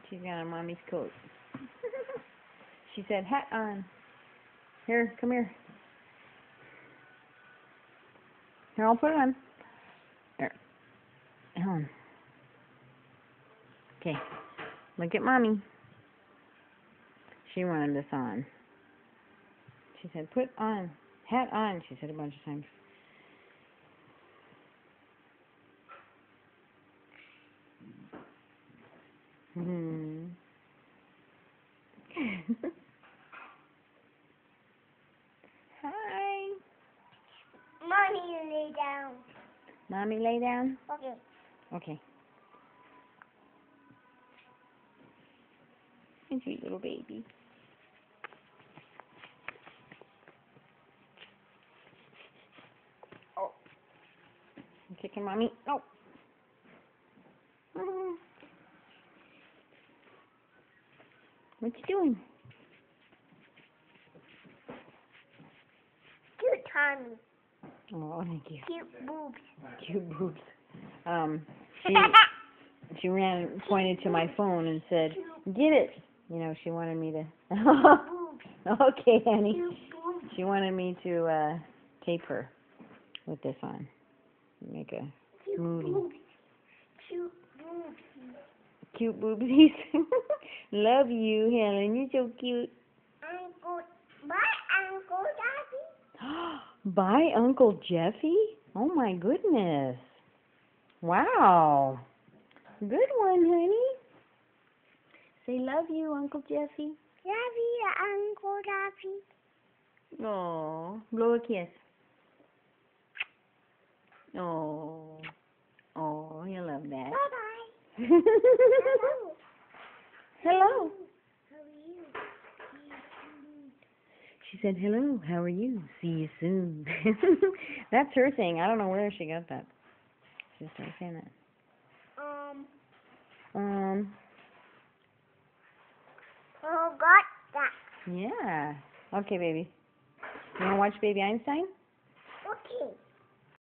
She's got on mommy's coat. She said, hat on. Here, come here. Here, I'll put it on. There. On. Okay. Look at mommy. She wanted this on. She said, put on. Hat on, she said a bunch of times. Hmm. Hi. Mommy, lay down. Mommy, lay down? Okay. Okay. And sweet little baby. Oh. I'm kicking mommy. No. What you doing? Cute tummy. Oh, thank you. Cute boobs. Cute boobs. She pointed to my phone and said, "Get it." You know, she wanted me to. Boobs. Okay, honey. Cute boobs. She wanted me to tape her with this on. Make a Cute smoothie. boobs. Cute boobs. Cute boobsies. Love you, Helen. You're so cute. Uncle, bye, Uncle Daddy. Bye, Uncle Jeffy? Oh, my goodness. Wow. Good one, honey. Say love you, Uncle Jeffy. Love you, Uncle Daddy. Oh, blow a kiss. Oh, oh, you love that. Bye-bye. Hello. How are you? She said, hello, how are you? See you soon. That's her thing. I don't know where she got that. She started saying that. Oh, got that. Yeah. Okay, baby. You want to watch Baby Einstein?